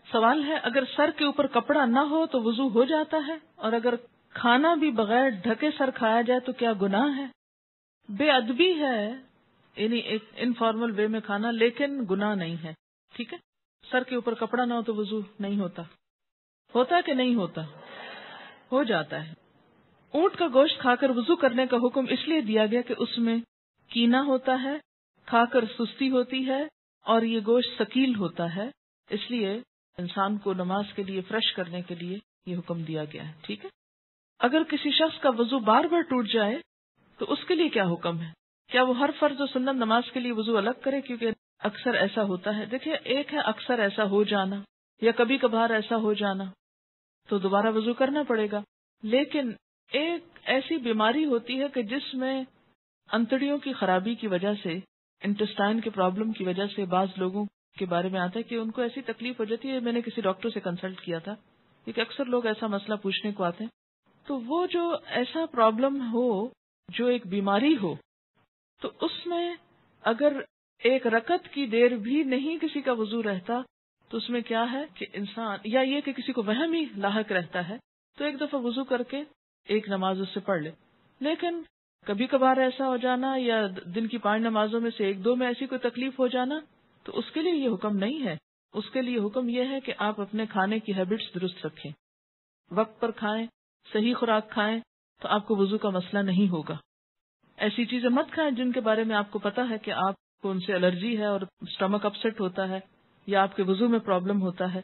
سوال ہے اگر سر کے اوپر کپڑا نہ ہو تو وضو ہو جاتا ہے، اور اگر کھانا بھی بغیر ڈھکے سر کھایا جائے تو کیا گناہ ہے؟ بے ادبی ہے، یعنی ایک انفارمل وے میں کھانا، لیکن گناہ نہیں ہے. ٹھیک ہے، سر کے اوپر کپڑا نہ ہو تو وضو نہیں ہوتا. ہوتا کہ نہیں ہوتا؟ ہو جاتا ہے. اونٹ کا گوشت کھا کر وضو کرنے کا حکم اس لیے دیا گیا کہ اس میں کینا ہوتا ہے، کھا کر سستی ہوتی ہے، اور یہ گوشت ثقیل ہوتا ہے، اس لیے انسان کو نماز کے لیے فریش کرنے کے لیے یہ حکم دیا گیا ہے. ٹھیک ہے. اگر کسی شخص کا وضو بار بار ٹوٹ جائے تو اس کے لیے کیا حکم ہے؟ کیا وہ ہر فرض و سنت نماز کے لیے وضو الگ کرے؟ کیونکہ اکثر ایسا ہوتا ہے. دیکھیں، ایک ہے اکثر ایسا ہو جانا یا کبھی کبھار ایسا ہو جانا، تو دوبارہ وضو کرنا پڑے گا. لیکن ایک ایسی بیماری ہوتی ہے کہ جس میں انتڑیوں کی خرابی کی وجہ سے، انٹسٹائن کے پرابلم کی وجہ سے بعض لوگوں کے بارے میں آتا ہے کہ ان کو ایسی تکلیف ہو جاتی ہے. میں نے کسی ڈاکٹر سے کنسلٹ کیا تھا کیونکہ اکثر لوگ ایسا مسئلہ پوچھنے کو آتے ہیں. تو وہ جو ایسا پرابلم ہو، جو ایک بیماری ہو، تو اس میں اگر ایک رکعت کی دیر بھی نہیں کسی کا وضو رہتا تو اس میں کیا ہے کہ انسان، یا یہ کہ کسی کو وہم ہی لاحق رہتا ہے تو ایک دفعہ وضو کر کے ایک نماز اس سے پڑھ لے. لیکن کبھی کبھار ایسا ہو جانا یا دن کی 5 نمازوں میں سے 1-2 میں ایسی کوئی تکلیف ہو جانا، تو اس کے لیے یہ حکم نہیں ہے. اس کے لیے حکم یہ ہے کہ آپ اپنے کھانے کی ہیبٹس درست رکھیں، وقت پر کھائیں، صحیح خوراک کھائیں، تو آپ کو وضو کا مسئلہ نہیں ہوگا. ایسی چیزیں مت کھائیں جن کے بارے میں آپ کو پتا ہے کہ آپ کو ان سے الرجی ہے اور اسٹمک اپسیٹ ہوتا ہے یا آپ کے وضو میں پرابلم ہوتا ہے.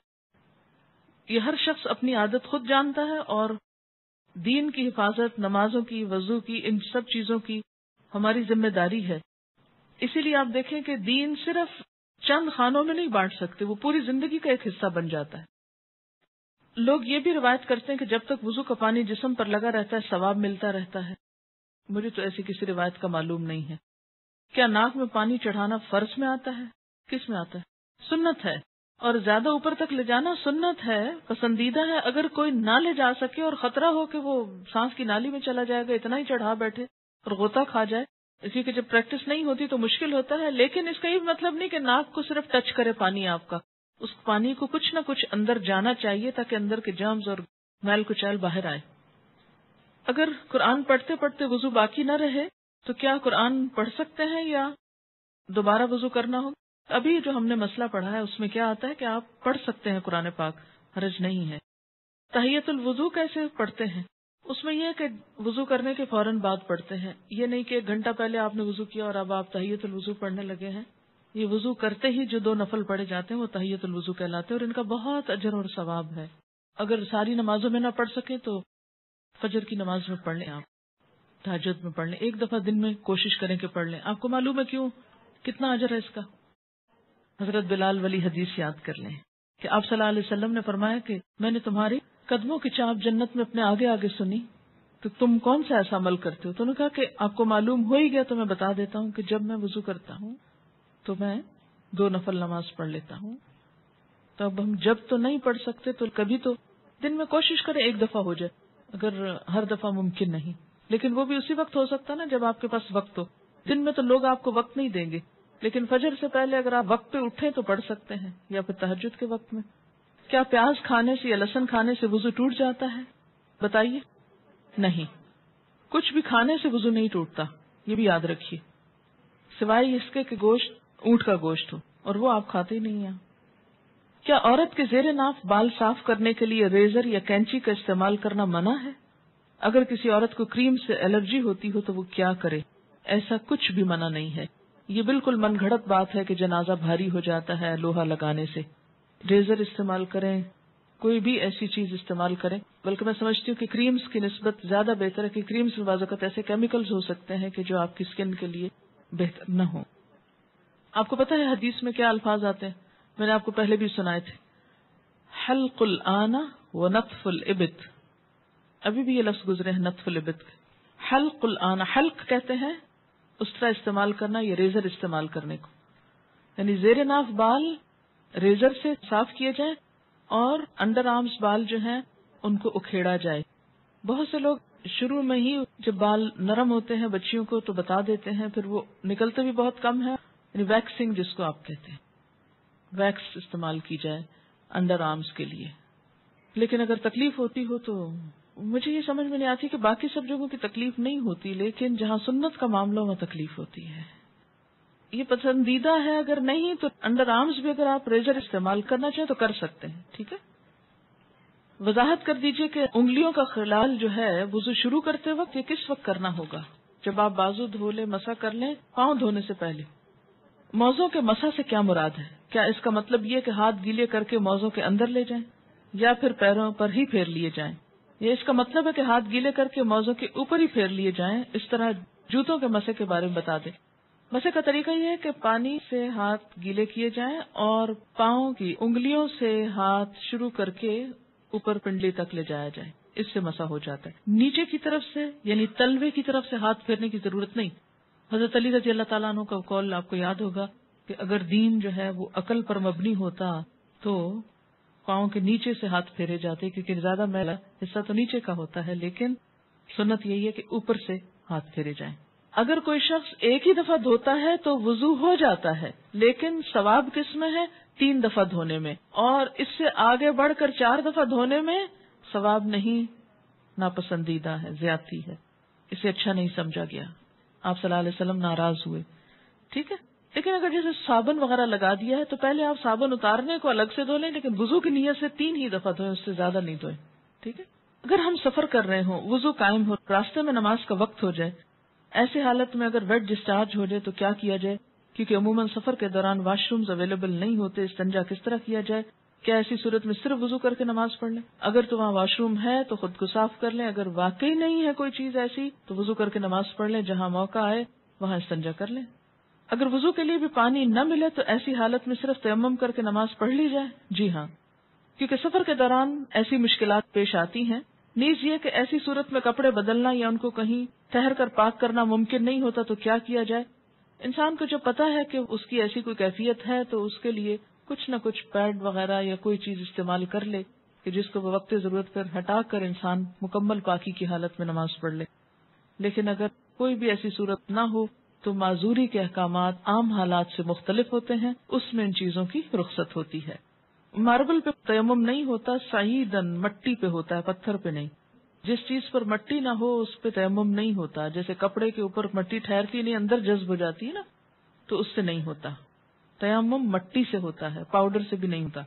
یہ ہر شخص اپنی عادت خود جانتا ہے، اور دین کی حفاظت، نمازوں کی، وضو کی، ان سب چیزوں کی ہماری ذمہ داری ہے. اسی لیے آپ دیکھیں کہ دین صرف چند خانوں میں نہیں بانٹ سکتے، وہ پوری زندگی کا ایک حصہ بن جاتا ہے. لوگ یہ بھی روایت کرتے ہیں کہ جب تک وضو کا پانی جسم پر لگا رہتا ہے ثواب ملتا رہتا ہے. مجھے تو ایسی کسی روایت کا معلوم نہیں ہے. کیا ناک میں پانی چڑھانا فرض میں آتا ہے؟ کس میں آتا ہے؟ سنت ہے. اور زیادہ اوپر تک لے جانا سنت ہے، پسندیدہ ہے. اگر کوئی نہ لے جا سکے اور خطرہ ہو کہ وہ سانس کی نالی میں چلا جائے گا، اتنا ہی چڑھا بیٹھے اور غوطہ کھا جائے، اسی کہ جب پریکٹس نہیں ہوتی تو مشکل ہوتا ہے. لیکن اس کا یہ مطلب نہیں کہ ناک کو صرف ٹچ کرے پانی آپ کا، اس پانی کو کچھ نہ کچھ اندر جانا چاہیے تاکہ اندر کے جرمز اور میل کچیل باہر آئے. اگر قرآن پڑھتے پڑھتے وضو باقی نہ رہے تو کیا قرآن پڑھ سکتے ہیں یا دوبارہ وضو کرنا ہوگا؟ ابھی جو ہم نے مسئلہ پڑھا ہے اس میں کیا آتا ہے کہ آپ پڑھ سکتے ہیں قرآن پاک، حرج نہیں ہے. تحیۃ الوضو کیسے پڑھتے ہیں؟ اس میں یہ ہے کہ وضو کرنے کے فوراً بعد پڑھتے ہیں. یہ نہیں کہ 1 گھنٹہ پہلے آپ نے وضو کیا اور اب آپ تحیۃ الوضو پڑھنے لگے ہیں. یہ وضو کرتے ہی جو 2 نفل پڑھے جاتے ہیں وہ تحیۃ الوضو کہلاتے ہیں، اور ان کا بہت اجر اور ثواب ہے. اگر ساری نمازوں میں نہ پڑھ سکیں تو فجر کی نماز میں پڑھ لیں، آپ تہجد میں پڑھ لیں، 1 دفعہ دن میں کوشش کریں کہ پڑھ لیں. آپ کو معلوم ہے کیوں، کتنا اجر ہے اس کا؟ حضرت بلال والی حدیث یاد کر لیں کہ آپ صلی اللہ علیہ وسلم نے فرمایا کہ میں نے تمہاری قدموں کی چاپ جنت میں اپنے آگے آگے سنی، تو تم کون سا ایسا عمل کرتے ہو؟ تو انہوں نے کہا کہ آپ کو معلوم ہو ہی گیا تو میں بتا دیتا ہوں کہ جب میں وضو کرتا ہوں تو میں 2 نفل نماز پڑھ لیتا ہوں. تو اب ہم جب تو نہیں پڑھ سکتے تو کبھی تو دن میں کوشش کریں 1 دفعہ ہو جائے، اگر ہر دفعہ ممکن نہیں، لیکن وہ بھی اسی وقت ہو سکتا ہے نا جب آپ کے پاس وقت ہو. دن میں تو لوگ آپ کو وقت نہیں دیں گے، لیکن فجر سے پہلے اگر آپ وقت پہ اٹھیں تو پڑھ سکتے ہیں، یا پھر تہجد کے وقت میں. کیا پیاز کھانے سے یا لہسن کھانے سے وضو ٹوٹ جاتا ہے؟ بتائیے. نہیں، کچھ بھی کھانے سے وضو نہیں ٹوٹتا، یہ بھی یاد رکھیے، سوائے اس کے کہ گوشت اونٹ کا گوشت ہو، اور وہ آپ کھاتے ہی نہیں ہیں. کیا عورت کے زیر ناف بال صاف کرنے کے لیے ریزر یا کینچی کا استعمال کرنا منع ہے؟ اگر کسی عورت کو کریم سے الرجی ہوتی ہو تو وہ کیا کرے؟ ایسا کچھ بھی منع نہیں ہے. یہ بالکل من گھڑت بات ہے کہ جنازہ بھاری ہو جاتا ہے لوہا لگانے سے. ریزر استعمال کریں، کوئی بھی ایسی چیز استعمال کریں. بلکہ میں سمجھتی ہوں کہ کریمز کی نسبت زیادہ بہتر ہے کہ کریمز میں بعض اوقات ایسے کیمیکلز ہو سکتے ہیں کہ جو آپ کی اسکن کے لیے بہتر نہ ہو. آپ کو پتہ ہے حدیث میں کیا الفاظ آتے ہیں؟ میں نے آپ کو پہلے بھی سنائے تھے، حلق الآن و نطف الابط. ابھی بھی یہ لفظ گزرے ہیں نطف الابط. حلق الآن، حلق کہتے ہیں اس طرح استعمال کرنا، یہ ریزر استعمال کرنے کو، یعنی زیر ناف بال ریزر سے صاف کیے جائیں اور انڈر آرمز بال جو ہیں ان کو اکھیڑا جائے. بہت سے لوگ شروع میں ہی جب بال نرم ہوتے ہیں بچیوں کو تو بتا دیتے ہیں، پھر وہ نکلتے بھی بہت کم ہے. یعنی ویکسنگ جس کو آپ کہتے ہیں، ویکس استعمال کی جائے انڈر آرمز کے لیے. لیکن اگر تکلیف ہوتی ہو تو مجھے یہ سمجھ میں نہیں آتی کہ باقی سب جگہوں کی تکلیف نہیں ہوتی، لیکن جہاں سنت کا معاملہ میں تکلیف ہوتی ہے. یہ پسندیدہ ہے، اگر نہیں تو انڈر آرمز بھی اگر آپ ریزر استعمال کرنا چاہیں تو کر سکتے ہیں. ٹھیک ہے. وضاحت کر دیجئے کہ انگلیوں کا خلال جو ہے وضو شروع کرتے وقت یہ کس وقت کرنا ہوگا؟ جب آپ بازو دھو لیں، مسح کر لیں، پاؤں دھونے سے پہلے. موزوں کے مسح سے کیا مراد ہے؟ کیا اس کا مطلب یہ کہ ہاتھ گیلے کر کے موزوں کے اندر لے جائیں یا پھر پیروں پر ہی پھیر لیے جائیں؟ یا اس کا مطلب ہے کہ ہاتھ گیلے کر کے موزوں کے اوپر ہی پھیر لیے جائیں؟ اس طرح جوتوں کے مسح کے بارے میں بتا دیں. مسح کا طریقہ یہ ہے کہ پانی سے ہاتھ گیلے کیے جائیں اور پاؤں کی انگلیوں سے ہاتھ شروع کر کے اوپر پنڈلی تک لے جایا جائے. اس سے مسح ہو جاتا ہے. نیچے کی طرف سے یعنی تلوے کی طرف سے ہاتھ پھیرنے کی ضرورت نہیں. حضرت علی رضی اللہ تعالیٰ عنہ کا قول آپ کو یاد ہوگا کہ اگر دین جو ہے وہ عقل پر مبنی ہوتا تو پاؤں کے نیچے سے ہاتھ پھیرے جاتے، کیونکہ زیادہ میلا حصہ تو نیچے کا ہوتا ہے، لیکن سنت یہی ہے کہ اوپر سے ہاتھ پھیرے جائیں. اگر کوئی شخص ایک ہی دفعہ دھوتا ہے تو وضو ہو جاتا ہے، لیکن ثواب کس میں ہے؟ 3 دفعہ دھونے میں. اور اس سے آگے بڑھ کر 4 دفعہ دھونے میں ثواب نہیں، ناپسندیدہ ہے، زیادتی ہے، اسے اچھا نہیں سمجھا گیا. آپ صلی اللہ علیہ وسلم ناراض ہوئے. ٹھیک ہے. لیکن اگر جیسے صابن وغیرہ لگا دیا ہے تو پہلے آپ صابن اتارنے کو الگ سے دھو لیں، لیکن وضو کی نیت سے 3 ہی دفعہ دھوئیں، اس سے زیادہ نہیں دھوئیں. ٹھیک ہے. اگر ہم سفر کر رہے ہوں، وضو قائم ہو، راستے میں نماز کا وقت ہو جائے، ایسی حالت میں اگر ویٹ ڈسچارج ہو جائے تو کیا کیا جائے؟ کیونکہ عموماً سفر کے دوران واش رومز اویلیبل نہیں ہوتے. استنجا کس طرح کیا جائے؟ کیا ایسی صورت میں صرف وضو کر کے نماز پڑھ لیں؟ اگر تو وہاں واش روم ہے تو خود کو صاف کر لیں، اگر واقعی نہیں ہے کوئی چیز ایسی تو وضو کر کے نماز پڑھ لیں. جہاں موقع آئے وہاں استنجا کر لیں. اگر وضو کے لیے بھی پانی نہ ملے تو ایسی حالت میں صرف تیمم کر کے نماز پڑھ لی جائے. جی ہاں، کیونکہ سفر کے دوران ایسی مشکلات پیش آتی ہیں. نیز یہ کہ ایسی صورت میں کپڑے بدلنا یا ان کو کہیں ٹھہر کر پاک کرنا ممکن نہیں ہوتا تو کیا کیا جائے؟ انسان کو جب پتا ہے کہ اس کی ایسی کوئی کیفیت ہے تو اس کے لیے کچھ نہ کچھ پیڈ وغیرہ یا کوئی چیز استعمال کر لے کہ جس کو وہ وقت ضرورت پر ہٹا کر انسان مکمل پاکی کی حالت میں نماز پڑھ لے. لیکن اگر کوئی بھی ایسی صورت نہ ہو تو معذوری کے احکامات عام حالات سے مختلف ہوتے ہیں، اس میں ان چیزوں کی رخصت ہوتی ہے. ماربل پہ تیمم نہیں ہوتا، سعیدن مٹی پہ ہوتا ہے، پتھر پہ نہیں. جس چیز پر مٹی نہ ہو اس پہ تیمم نہیں ہوتا. جیسے کپڑے کے اوپر مٹی ٹھہرتی نہیں، اندر جذب ہو جاتی ہے نا، تو اس سے نہیں ہوتا. تیمم مٹی سے ہوتا ہے، پاؤڈر سے بھی نہیں ہوتا.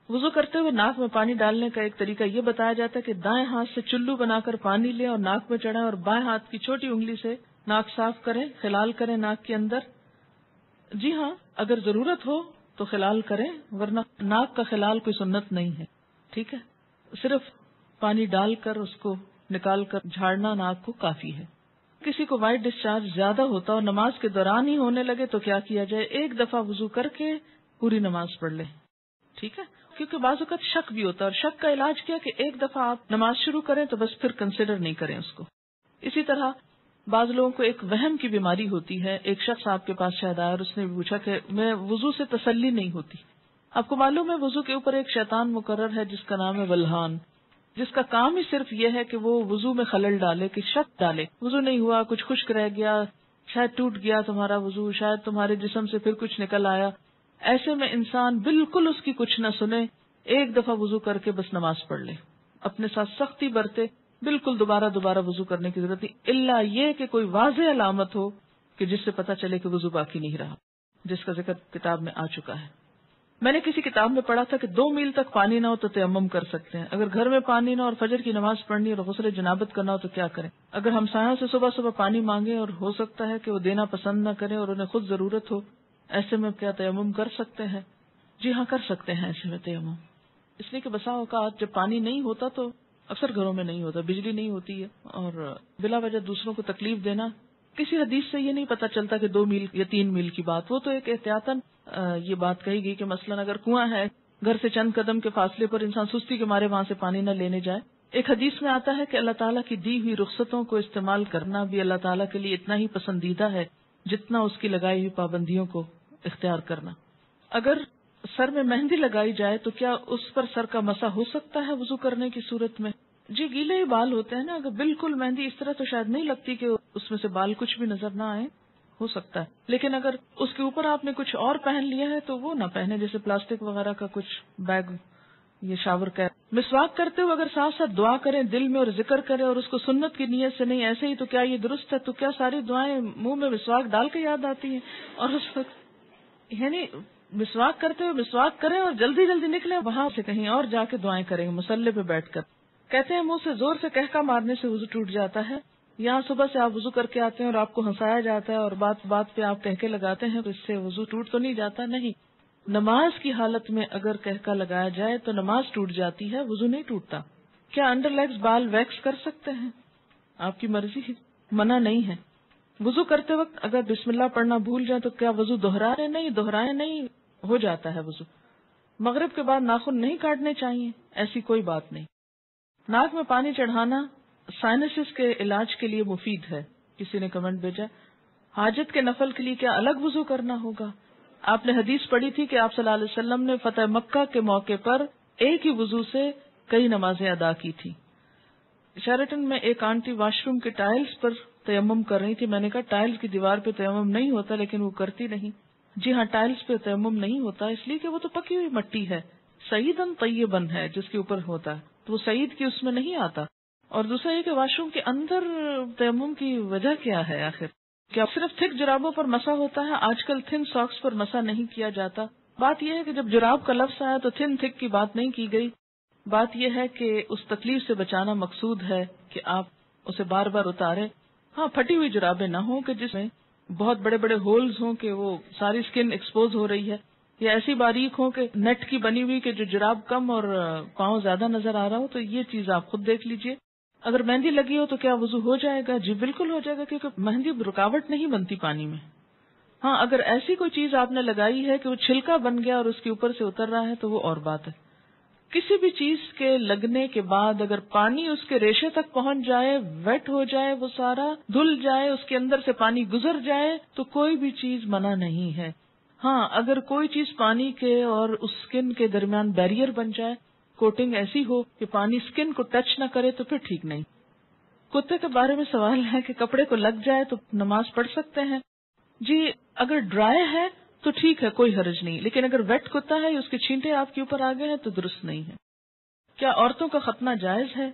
وضو کرتے ہوئے ناک میں پانی ڈالنے کا ایک طریقہ یہ بتایا جاتا ہے کہ دائیں ہاتھ سے چلو بنا کر پانی لیں اور ناک میں چڑھائیں اور بائیں ہاتھ کی چھوٹی انگلی سے ناک صاف کریں، خلال کریں ناک کے اندر. جی ہاں، اگر ضرورت ہو تو خلال کریں، ورنہ ناک کا خلال کوئی سنت نہیں ہے. ٹھیک ہے. صرف پانی ڈال کر اس کو نکال کر جھاڑنا ناک کو کافی ہے. کسی کو وائٹ ڈسچارج زیادہ ہوتا اور نماز کے دوران ہی ہونے لگے تو کیا کیا جائے؟ ایک دفعہ وضو کر کے پوری نماز پڑھ لیں. ٹھیک ہے. کیونکہ بعض اوقات شک بھی ہوتا ہے، اور شک کا علاج کیا کہ ایک دفعہ آپ نماز شروع کریں تو بس پھر کنسیڈر نہیں کریں اس کو. اسی طرح بعض لوگوں کو ایک وہم کی بیماری ہوتی ہے. ایک شخص آپ کے پاس شاید آیا اور اس نے پوچھا کہ میں وضو سے تسلی نہیں ہوتی. آپ کو معلوم ہے وضو کے اوپر ایک شیطان مقرر ہے جس کا نام ہے ولہان، جس کا کام ہی صرف یہ ہے کہ وہ وضو میں خلل ڈالے، کہ شک ڈالے. وضو نہیں ہوا، کچھ خشک رہ گیا، شاید ٹوٹ گیا تمہارا وضو، شاید تمہارے جسم سے پھر کچھ نکل آیا. ایسے میں انسان بالکل اس کی کچھ نہ سنے، ایک دفعہ وضو کر کے بس نماز پڑھ لے. اپنے ساتھ سختی برتے، بالکل دوبارہ وضو کرنے کی ضرورت نہیں، الا یہ کہ کوئی واضح علامت ہو کہ جس سے پتہ چلے کہ وضو باقی نہیں رہا، جس کا ذکر کتاب میں آ چکا ہے. میں نے کسی کتاب میں پڑھا تھا کہ 2 میل تک پانی نہ ہو تو تیمم کر سکتے ہیں. اگر گھر میں پانی نہ اور فجر کی نماز پڑھنی اور غسل جنابت کرنا ہو تو کیا کریں؟ اگر ہمسایوں سے صبح پانی مانگے اور ہو سکتا ہے کہ وہ دینا پسند نہ کریں اور انہیں خود ضرورت ہو، ایسے میں کیا تیمم کر سکتے ہیں؟ جی ہاں، کر سکتے ہیں ایسے میں تیمم. اس لیے کہ بسا اوقات جب پانی نہیں ہوتا تو اکثر گھروں میں نہیں ہوتا، بجلی نہیں ہوتی ہے، اور بلا وجہ دوسروں کو تکلیف دینا. کسی حدیث سے یہ نہیں پتا چلتا کہ 2 میل یا 3 میل کی بات، وہ تو ایک احتیاطاً یہ بات کہی گئی کہ مثلاً اگر کنواں ہے، گھر سے چند قدم کے فاصلے پر انسان سستی کے مارے وہاں سے پانی نہ لینے جائے. ایک حدیث میں آتا ہے کہ اللہ تعالیٰ کی دی ہوئی رخصتوں کو استعمال کرنا بھی اللہ تعالیٰ کے لیے اتنا ہی پسندیدہ ہے جتنا اس کی لگائی ہوئی پابندیوں کو اختیار کرنا. اگر سر میں مہندی لگائی جائے تو کیا اس پر سر کا مسح ہو سکتا ہے وضو کرنے کی صورت میں؟ جی، گیلے ہی بال ہوتے ہیں نا، اگر بالکل مہندی اس طرح تو شاید نہیں لگتی کہ اس میں سے بال کچھ بھی نظر نہ آئے، ہو سکتا ہے. لیکن اگر اس کے اوپر آپ نے کچھ اور پہن لیا ہے تو وہ نہ پہنے، جیسے پلاسٹک وغیرہ کا کچھ بیگ یہ شاور کا مسواک کرتے ہوئے اگر ساتھ ساتھ دعا کریں دل میں اور ذکر کریں اور اس کو سنت کی نیت سے نہیں ایسے ہی تو کیا یہ درست ہے؟ تو کیا ساری دعائیں منہ میں مسواک ڈال کے یاد آتی ہیں؟ اور اس وقت یعنی مسواک کرتے ہوئے مسواک کریں اور جلدی جلدی نکلیں وہاں سے کہیں اور جا کے دعائیں کریں گے مصلے پہ بیٹھ کر. کہتے ہیں منہ سے زور سے کہکا مارنے سے وضو ٹوٹ جاتا ہے. یہاں صبح سے آپ وضو کر کے آتے ہیں اور آپ کو ہنسایا جاتا ہے اور بات بات پہ آپ کہکے لگاتے ہیں تو اس سے وضو ٹوٹ تو نہیں جاتا؟ نہیں. نماز کی حالت میں اگر کہکا لگایا جائے تو نماز ٹوٹ جاتی ہے، وضو نہیں ٹوٹتا. کیا انڈر لیگز بال ویکس کر سکتے ہیں؟ آپ کی مرضی ہے، منع نہیں ہے. وضو کرتے وقت اگر بسم اللہ پڑھنا بھول جائے تو کیا وضو دہرائے؟ نہیں، دہرائے نہیں، ہو جاتا ہے وضو. مغرب کے بعد ناخن نہیں کاٹنے چاہیے، ایسی کوئی بات نہیں. ناک میں پانی چڑھانا سائنسز کے علاج کے لیے مفید ہے. کسی نے کمنٹ بھیجا حاجت کے نفل کے لیے کیا الگ وضو کرنا ہوگا؟ آپ نے حدیث پڑھی تھی کہ آپ صلی اللہ علیہ وسلم نے فتح مکہ کے موقع پر ایک ہی وضو سے کئی نمازیں ادا کی تھی. شیرٹن میں ایک آنٹی واش روم کے ٹائلز پر تیمم کر رہی تھی. میں نے کہا ٹائلز کی دیوار پہ تیمم نہیں ہوتا، لیکن وہ کرتی نہیں. جی ہاں، ٹائلز پہ تیمم نہیں ہوتا اس لیے کہ وہ تو پکی ہوئی مٹی ہے، سعیدن طیبن ہے جس کے اوپر ہوتا ہے، تو وہ سعید کی اس میں نہیں آتا. اور دوسرا یہ کہ واش روم کے اندر تیمم کی وجہ کیا ہے آخر؟ کیا صرف تھک جرابوں پر مسا ہوتا ہے؟ آج کل تھن ساکس پر مسا نہیں کیا جاتا. بات یہ ہے کہ جب جراب کا لفظ آیا تو تھن تھک کی بات نہیں کی گئی. بات یہ ہے کہ اس تکلیف سے بچانا مقصود ہے کہ آپ اسے بار بار اتاریں. ہاں، پھٹی ہوئی جرابیں نہ ہوں کہ جس میں بہت بڑے بڑے ہولز ہوں کہ وہ ساری اسکن ایکسپوز ہو رہی ہے، یا ایسی باریک ہوں کہ نیٹ کی بنی ہوئی کہ جو جراب کم اور پاؤں زیادہ نظر آ رہا ہو. تو یہ چیز آپ خود دیکھ لیجئے. اگر مہندی لگی ہو تو کیا وضو ہو جائے گا؟ جی بالکل ہو جائے گا، کیونکہ مہندی رکاوٹ نہیں بنتی پانی میں. ہاں، اگر ایسی کوئی چیز آپ نے لگائی ہے کہ وہ چھلکا بن گیا اور اس کے اوپر سے اتر رہا ہے تو وہ اور بات ہے. کسی بھی چیز کے لگنے کے بعد اگر پانی اس کے ریشے تک پہنچ جائے، ویٹ ہو جائے، وہ سارا دھل جائے، اس کے اندر سے پانی گزر جائے تو کوئی بھی چیز منع نہیں ہے. ہاں، اگر کوئی چیز پانی کے اور اس اسکن کے درمیان بیریئر بن جائے، کوٹنگ ایسی ہو کہ پانی اسکن کو ٹچ نہ کرے تو پھر ٹھیک نہیں. کتے کے بارے میں سوال ہے کہ کپڑے کو لگ جائے تو نماز پڑھ سکتے ہیں؟ جی اگر ڈرائی ہے تو ٹھیک ہے، کوئی حرج نہیں، لیکن اگر ویٹ کتا ہے یا اس کے چھینٹے آپ کے اوپر آ گئے ہیں تو درست نہیں ہے. کیا عورتوں کا ختنہ جائز ہے؟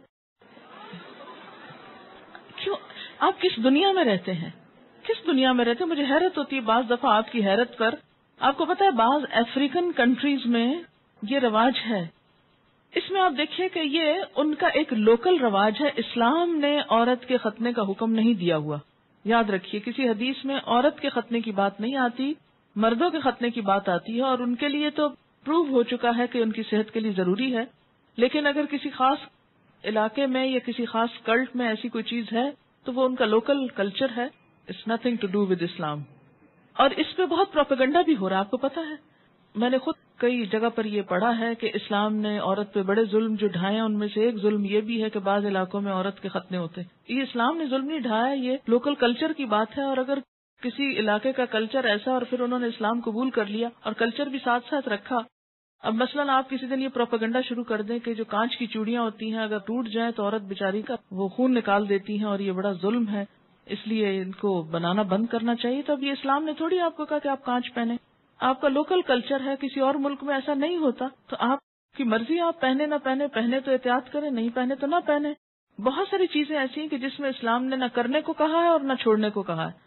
کیوں؟ آپ کس دنیا میں رہتے ہیں؟ کس دنیا میں رہتے ہیں؟ مجھے حیرت ہوتی ہے بعض دفعہ آپ کی حیرت پر. آپ کو پتا ہے بعض افریقن کنٹریز میں یہ رواج ہے. اس میں آپ دیکھیے کہ یہ ان کا ایک لوکل رواج ہے. اسلام نے عورت کے ختنے کا حکم نہیں دیا ہوا. یاد رکھیے کسی حدیث میں عورت کے ختنے کی بات نہیں آتی، مردوں کے ختنے کی بات آتی ہے، اور ان کے لیے تو پروو ہو چکا ہے کہ ان کی صحت کے لیے ضروری ہے. لیکن اگر کسی خاص علاقے میں یا کسی خاص کلٹ میں ایسی کوئی چیز ہے تو وہ ان کا لوکل کلچر ہے. It's nothing to do with Islam. اور اس پہ بہت پروپیگنڈا بھی ہو رہا ہے، آپ کو پتا ہے. میں نے خود کئی جگہ پر یہ پڑھا ہے کہ اسلام نے عورت پہ بڑے ظلم جو ڈھائے ہیں، ان میں سے ایک ظلم یہ بھی ہے کہ بعض علاقوں میں عورت کے ختنے ہوتے ہیں. یہ اسلام نے ظلم نہیں ڈھایا، یہ لوکل کلچر کی بات ہے. اور اگر کسی علاقے کا کلچر ایسا اور پھر انہوں نے اسلام قبول کر لیا اور کلچر بھی ساتھ ساتھ رکھا. اب مثلاً آپ کسی دن یہ پروپیگنڈا شروع کر دیں کہ جو کانچ کی چوڑیاں ہوتی ہیں اگر ٹوٹ جائیں تو عورت بیچاری کا وہ خون نکال دیتی ہیں اور یہ بڑا ظلم ہے، اس لیے ان کو بنانا بند کرنا چاہیے. تو اب یہ اسلام نے تھوڑی آپ کو کہا کہ آپ کانچ پہنے. آپ کا لوکل کلچر ہے، کسی اور ملک میں ایسا نہیں ہوتا، تو آپ کی مرضی، آپ پہنے نہ پہنے، پہنے تو احتیاط کریں، نہیں پہنے تو نہ پہنے. بہت ساری چیزیں ایسی ہیں کہ جس میں اسلام نے نہ کرنے کو کہا ہے اور نہ چھوڑنے کو کہا ہے.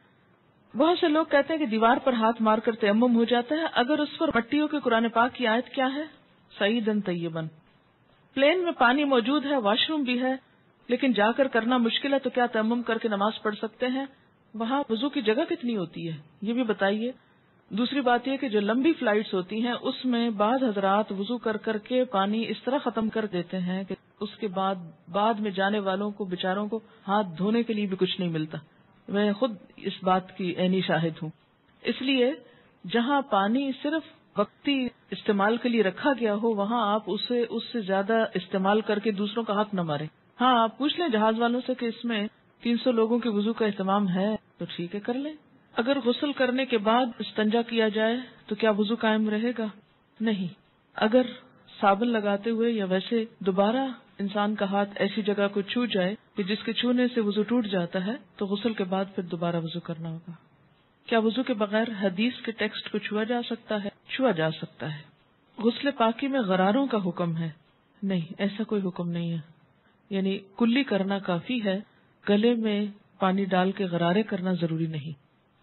بہت سے لوگ کہتے ہیں کہ دیوار پر ہاتھ مار کر تیمم ہو جاتا ہے. اگر اس پر مٹیوں کے قرآن پاک کی آیت کیا ہے؟ سعیدن طیبن. پلین میں پانی موجود ہے، واش روم بھی ہے، لیکن جا کر کرنا مشکل ہے تو کیا تیمم کر کے نماز پڑھ سکتے ہیں؟ وہاں وضو کی جگہ کتنی ہوتی ہے یہ بھی بتائیے. دوسری بات یہ کہ جو لمبی فلائٹس ہوتی ہیں اس میں بعض حضرات وضو کر کر کے پانی اس طرح ختم کر دیتے ہیں کہ اس کے بعد میں جانے والوں کو بیچاروں کو ہاتھ دھونے کے لیے بھی کچھ نہیں ملتا. میں خود اس بات کی عینی شاہد ہوں. اس لیے جہاں پانی صرف وقتی استعمال کے لیے رکھا گیا ہو وہاں آپ اس سے زیادہ استعمال کر کے دوسروں کا حق نہ ماریں. ہاں، آپ پوچھ لیں جہاز والوں سے کہ اس میں 300 لوگوں کے وضو کا اہتمام ہے تو ٹھیک ہے، کر لیں. اگر غسل کرنے کے بعد استنجا کیا جائے تو کیا وضو قائم رہے گا؟ نہیں. اگر صابن لگاتے ہوئے یا ویسے دوبارہ انسان کا ہاتھ ایسی جگہ کو چھو جائے کہ جس کے چھونے سے وضو ٹوٹ جاتا ہے تو غسل کے بعد پھر دوبارہ وضو کرنا ہوگا. کیا وضو کے بغیر حدیث کے ٹیکسٹ کو چھوا جا سکتا ہے؟ چھوا جا سکتا ہے. غسل پاکی میں غراروں کا حکم ہے. نہیں، ایسا کوئی حکم نہیں ہے، یعنی کلی کرنا کافی ہے، گلے میں پانی ڈال کے غرارے کرنا ضروری نہیں۔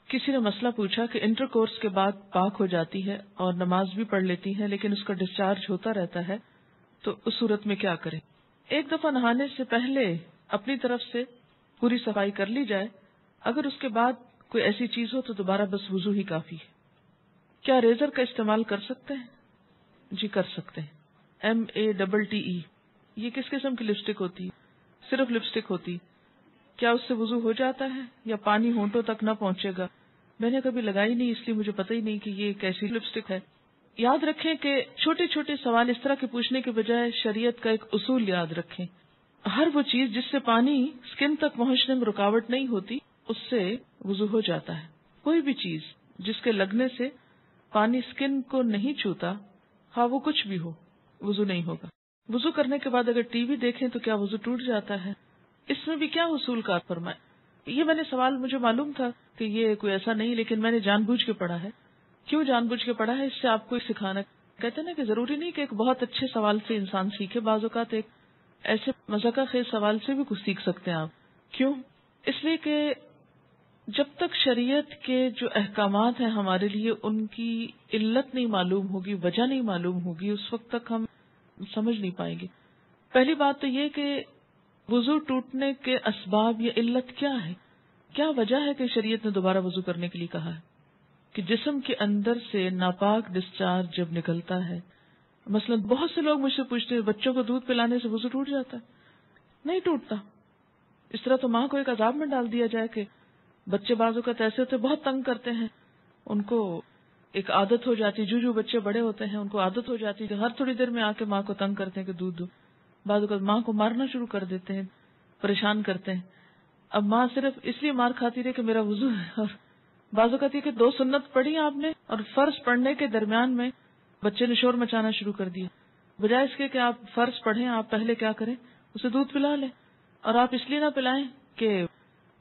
کسی نے مسئلہ پوچھا کہ انٹر کورس کے بعد پاک ہو جاتی ہے اور نماز بھی پڑھ لیتی ہے لیکن اس کا ڈسچارج ہوتا رہتا ہے، تو اس صورت میں کیا کریں؟ ایک دفعہ نہانے سے پہلے اپنی طرف سے پوری صفائی کر لی جائے، اگر اس کے بعد کوئی ایسی چیز ہو تو دوبارہ بس وضو ہی کافی ہے۔ کیا ریزر کا استعمال کر سکتے ہیں؟ جی کر سکتے ہیں، MATTE۔ یہ کس قسم کی لپسٹک ہوتی ہے؟ صرف لپسٹک ہوتی، کیا اس سے وضو ہو جاتا ہے یا پانی ہونٹوں تک نہ پہنچے گا؟ میں نے کبھی لگائی نہیں، اس لیے مجھے پتہ ہی نہیں کہ یہ کیسی لپسٹک ہے۔ یاد رکھیں کہ چھوٹے چھوٹے سوال اس طرح کے پوچھنے کے بجائے شریعت کا ایک اصول یاد رکھیں، ہر وہ چیز جس سے پانی سکن تک پہنچنے میں رکاوٹ نہیں ہوتی اس سے وضو ہو جاتا ہے۔ کوئی بھی چیز جس کے لگنے سے پانی سکن کو نہیں چھوتا، ہاں وہ کچھ بھی ہو، وضو نہیں ہوگا۔ وضو کرنے کے بعد اگر ٹی وی دیکھیں تو کیا وضو ٹوٹ جاتا ہے؟ اس میں بھی کیا اصول کار فرمائے؟ یہ میں نے سوال، مجھے معلوم تھا کہ یہ کوئی ایسا نہیں، لیکن میں نے جان بوجھ کے پڑھا ہے۔ کیوں جان بوجھ کے پڑھا ہے؟ اس سے آپ کو سکھانا، کہتے ہیں نا کہ ضروری نہیں کہ ایک بہت اچھے سوال سے انسان سیکھے، بعض اوقات ایک ایسے مذاقہ خیز سوال سے بھی کچھ سیکھ سکتے ہیں آپ۔ کیوں؟ اس لیے کہ جب تک شریعت کے جو احکامات ہیں ہمارے لیے ان کی علت نہیں معلوم ہوگی، وجہ نہیں معلوم ہوگی، اس وقت تک ہم سمجھ نہیں پائیں گے۔ پہلی بات تو یہ کہ وضو ٹوٹنے کے اسباب یا علت کیا ہے، کیا وجہ ہے کہ شریعت نے دوبارہ وضو کرنے کے لیے کہا ہے؟ کہ جسم کے اندر سے ناپاک ڈسچارج جب نکلتا ہے، مثلا بہت سے لوگ مجھ سے پوچھتے ہیں بچوں کو دودھ پلانے سے وضو ٹوٹ جاتا ہے؟ نہیں ٹوٹتا۔ اس طرح تو ماں کو ایک عذاب میں ڈال دیا جائے کہ بچے بعض اوقات ایسے ہوتے بہت تنگ کرتے ہیں، ان کو ایک عادت ہو جاتی، جو بچے بڑے ہوتے ہیں ان کو عادت ہو جاتی کہ ہر تھوڑی دیر میں آ کے ماں کو تنگ کرتے ہیں کہ دودھ دو، بعض اوقات ماں کو مارنا شروع کر دیتے ہیں، پریشان کرتے ہیں۔ اب ماں صرف اس لیے مار کھاتی رہے کہ میرا وضو ہے، اور بعض اوقات یہ کہ 2 سنت پڑھی آپ نے اور فرض پڑھنے کے درمیان میں بچے نے شور مچانا شروع کر دیا، بجائے اس کے کہ آپ فرض پڑھیں، آپ پہلے کیا کریں، اسے دودھ پلا لیں، اور آپ اس لیے نہ پلائیں کہ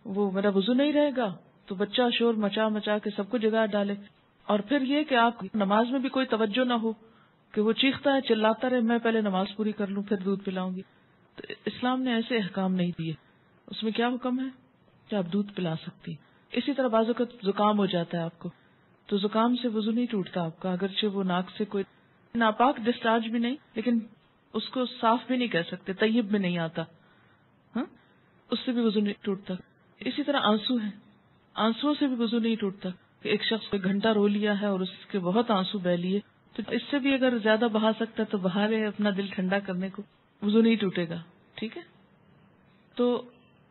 وہ میرا وضو نہیں رہے گا، تو بچہ شور مچا مچا کے سب کو جگا ڈالے، اور پھر یہ کہ آپ نماز میں بھی کوئی توجہ نہ ہو کہ وہ چیختا ہے چلاتا رہے، میں پہلے نماز پوری کر لوں پھر دودھ پلاؤں گی۔ تو اسلام نے ایسے احکام نہیں دیے، اس میں کیا حکم ہے کہ آپ دودھ پلا سکتی۔ اسی طرح بعض اوقات زکام ہو جاتا ہے آپ کو، تو زکام سے وضو نہیں ٹوٹتا آپ کا، اگرچہ وہ ناک سے کوئی ناپاک ڈسچارج بھی نہیں، لیکن اس کو صاف بھی نہیں کہہ سکتے، طیب میں نہیں آتا، ہاں اس سے بھی وضو نہیں ٹوٹتا۔ اسی طرح آنسو ہے، آنسو سے بھی وضو نہیں ٹوٹتا، کہ ایک شخص ایک گھنٹہ رو لیا ہے اور اس کے بہت آنسو بہ لیے، تو اس سے بھی اگر زیادہ بہا سکتا ہے تو بہا لے اپنا دل ٹھنڈا کرنے کو، وضو نہیں ٹوٹے گا۔ ٹھیک ہے، تو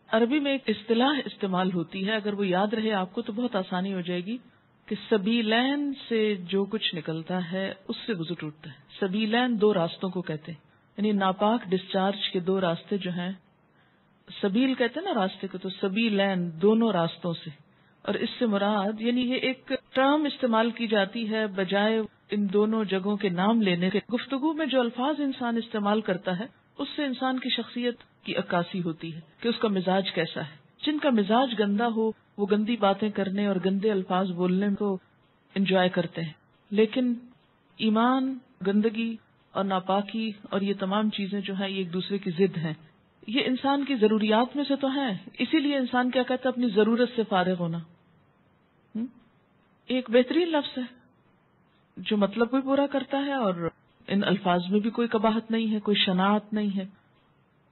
عربی میں ایک اصطلاح استعمال ہوتی ہے، اگر وہ یاد رہے آپ کو تو بہت آسانی ہو جائے گی، کہ سبیلین سے جو کچھ نکلتا ہے اس سے وضو ٹوٹتا ہے۔ سبیلین 2 راستوں کو کہتے ہیں، یعنی ناپاک ڈسچارج کے 2 راستے جو ہیں، سبیل کہتے ہیں نا راستے کو، تو سبیلین دونوں راستوں سے، اور اس سے مراد یعنی یہ ایک ٹرم استعمال کی جاتی ہے بجائے ان دونوں جگہوں کے نام لینے کے۔ گفتگو میں جو الفاظ انسان استعمال کرتا ہے اس سے انسان کی شخصیت کی عکاسی ہوتی ہے کہ اس کا مزاج کیسا ہے۔ جن کا مزاج گندا ہو وہ گندی باتیں کرنے اور گندے الفاظ بولنے کو انجوائے کرتے ہیں، لیکن ایمان، گندگی اور ناپاکی اور یہ تمام چیزیں جو ہیں یہ ایک دوسرے کی ضد ہیں، یہ انسان کی ضروریات میں سے تو ہیں، اسی لیے انسان کیا کہتا ہے اپنی ضرورت سے فارغ ہونا۔ ایک بہترین لفظ ہے جو مطلب بھی پورا کرتا ہے اور ان الفاظ میں بھی کوئی قباحت نہیں ہے، کوئی شناعت نہیں ہے۔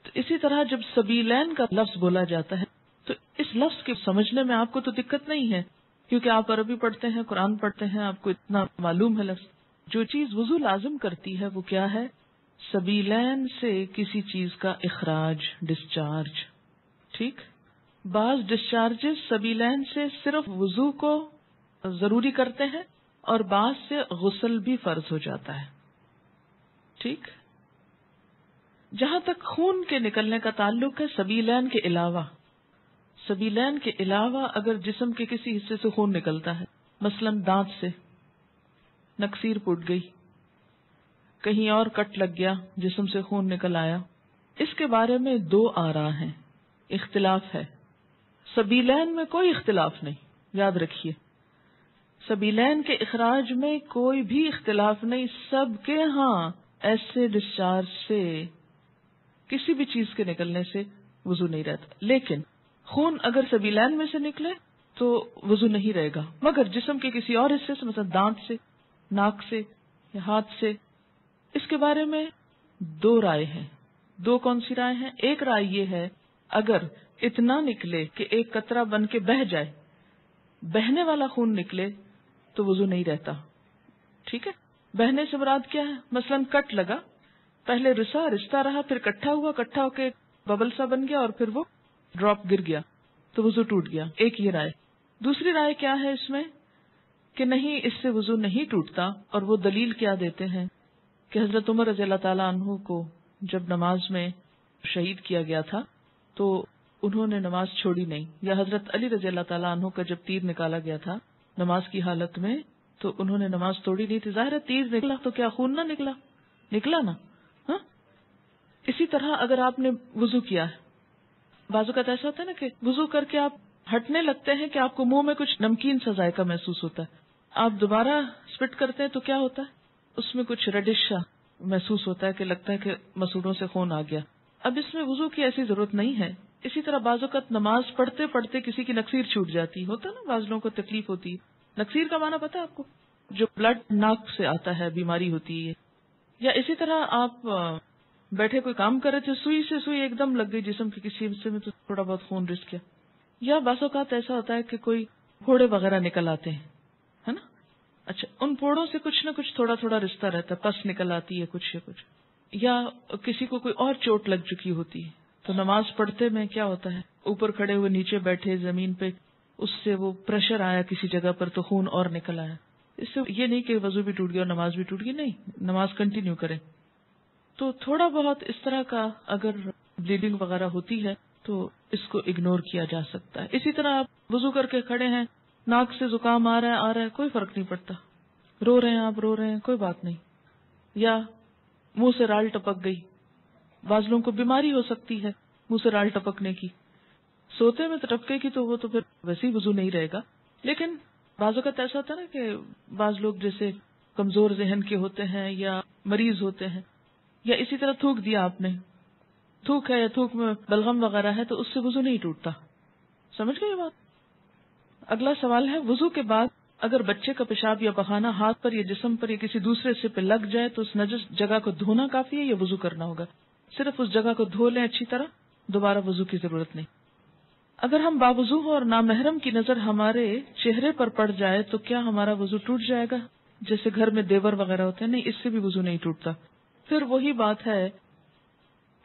تو اسی طرح جب سبیلین کا لفظ بولا جاتا ہے تو اس لفظ کے سمجھنے میں آپ کو تو دقت نہیں ہے، کیونکہ آپ عربی پڑھتے ہیں، قرآن پڑھتے ہیں، آپ کو اتنا معلوم ہے لفظ۔ جو چیز وضو لازم کرتی ہے وہ کیا ہے؟ سبیلین سے کسی چیز کا اخراج، ڈسچارج۔ ٹھیک، بعض ڈسچارجز سبیلین سے صرف وضو کو ضروری کرتے ہیں اور بعض سے غسل بھی فرض ہو جاتا ہے۔ ٹھیک، جہاں تک خون کے نکلنے کا تعلق ہے، سبیلین کے علاوہ اگر جسم کے کسی حصے سے خون نکلتا ہے، مثلا دانت سے نکسیر پھوٹ گئی، کہیں اور کٹ لگ گیا، جسم سے خون نکل آیا، اس کے بارے میں 2 آراء ہیں، اختلاف ہے۔ سبیلین میں کوئی اختلاف نہیں، یاد رکھیے، سبیلین کے اخراج میں کوئی بھی اختلاف نہیں، سب کے ہاں ایسے ڈسچارج سے کسی بھی چیز کے نکلنے سے وضو نہیں رہتا. لیکن خون اگر سبیلین میں سے نکلے تو وضو نہیں رہے گا، مگر جسم کے کسی اور حصے سے، مثلا دانت سے، ناک سے یا ہاتھ سے. اس کے بارے میں دو رائے ہیں. دو کون سی رائے ہیں؟ ایک رائے یہ ہے اگر اتنا نکلے کہ ایک قطرہ بن کے بہہ جائے، بہنے والا خون نکلے تو وضو نہیں رہتا. ٹھیک ہے، بہنے سے مراد کیا ہے؟ مثلا کٹ لگا، پہلے رستا رہا، پھر کٹھا ہو کے ببل سا بن گیا اور پھر وہ ڈراپ گر گیا تو وضو ٹوٹ گیا. ایک یہ رائے. دوسری رائے کیا ہے اس میں کہ نہیں، اس سے وضو نہیں ٹوٹتا، اور وہ دلیل کیا دیتے ہیں کہ حضرت عمر رضی اللہ تعالیٰ عنہ کو جب نماز میں شہید کیا گیا تھا تو انہوں نے نماز چھوڑی نہیں، یا حضرت علی رضی اللہ تعالیٰ عنہ کا جب تیر نکالا گیا تھا نماز کی حالت میں تو انہوں نے نماز توڑی نہیں تھی. ظاہر ہے تیر نکلا تو کیا خون نہ نکلا نا. ہاں، اسی طرح اگر آپ نے وضو کیا ہے، بعض اوقات ایسا ہوتا ہے نا کہ وضو کر کے آپ ہٹنے لگتے ہیں کہ آپ کو منہ میں کچھ نمکین سا ذائقہ محسوس ہوتا ہے، آپ دوبارہ اسپٹ کرتے ہیں تو کیا ہوتا ہے؟ اس میں کچھ ریڈش محسوس ہوتا ہے کہ لگتا ہے کہ مسوڑوں سے خون آ گیا. اب اس میں وضو کی ایسی ضرورت نہیں ہے. اسی طرح بعض اوقات نماز پڑھتے پڑھتے کسی کی نکسیر چھوٹ جاتی ہوتا ہے نا، بعض لوگوں کو تکلیف ہوتی ہے. نکسیر کا معنی پتا ہے آپ کو؟ جو بلڈ ناک سے آتا ہے، بیماری ہوتی ہے. یا اسی طرح آپ بیٹھے کوئی کام کر رہے تھے، سوئی سے سوئی ایک دم لگ گئی جسم کے کسی حصے میں تو تھوڑا بہت خون رس گیا. یا بعض اوقات ایسا ہوتا ہے کہ کوئی پھوڑے وغیرہ نکل آتے ہیں، ہے نا. اچھا، ان پھوڑوں سے کچھ نہ کچھ تھوڑا تھوڑا رشتہ رہتا ہے، پس نکل آتی ہے کچھ یا کچھ، یا کسی کو کوئی اور چوٹ لگ چکی ہوتی ہے. تو نماز پڑھتے میں کیا ہوتا ہے، اوپر کھڑے ہوئے نیچے بیٹھے زمین پہ، اس سے وہ پریشر آیا کسی جگہ پر تو خون اور نکل آیا. اس سے یہ نہیں کہ وضو بھی ٹوٹ گیا اور نماز بھی ٹوٹ گئی، نہیں، نماز کنٹینیو کریں. تو تھوڑا بہت اس طرح کا اگر بلیڈنگ وغیرہ ہوتی ہے تو اس کو اگنور کیا جا سکتا ہے. اسی طرح آپ وضو کر کے کھڑے ہیں، ناک سے زکام آ رہا ہے، کوئی فرق نہیں پڑتا، رو رہے ہیں کوئی بات نہیں. یا منہ سے رال ٹپک گئی، بعض لوگوں کو بیماری ہو سکتی ہے منہ سے رال ٹپکنے کی، سوتے میں ٹپکے کی تو وہ تو پھر ویسے ہی وضو نہیں رہے گا. لیکن بعض اوقات ایسا ہوتا ہے نا کہ بعض لوگ جیسے کمزور ذہن کے ہوتے ہیں یا مریض ہوتے ہیں، یا اسی طرح تھوک دیا آپ نے، تھوک ہے یا تھوک میں بلغم وغیرہ ہے تو اس سے وضو نہیں ٹوٹتا. سمجھ گئے یہ بات؟ اگلا سوال ہے، وضو کے بعد اگر بچے کا پیشاب یا پخانہ ہاتھ پر یا جسم پر یا کسی دوسرے حصے پہ لگ جائے تو اس نجس جگہ کو دھونا کافی ہے یا وضو کرنا ہوگا؟ صرف اس جگہ کو دھو لیں اچھی طرح، دوبارہ وضو کی ضرورت نہیں. اگر ہم باوضو ہو اور نامحرم کی نظر ہمارے چہرے پر پڑ جائے تو کیا ہمارا وضو ٹوٹ جائے گا؟ جیسے گھر میں دیور وغیرہ ہوتے ہیں، نہیں، اس سے بھی وضو نہیں ٹوٹتا. پھر وہی بات ہے،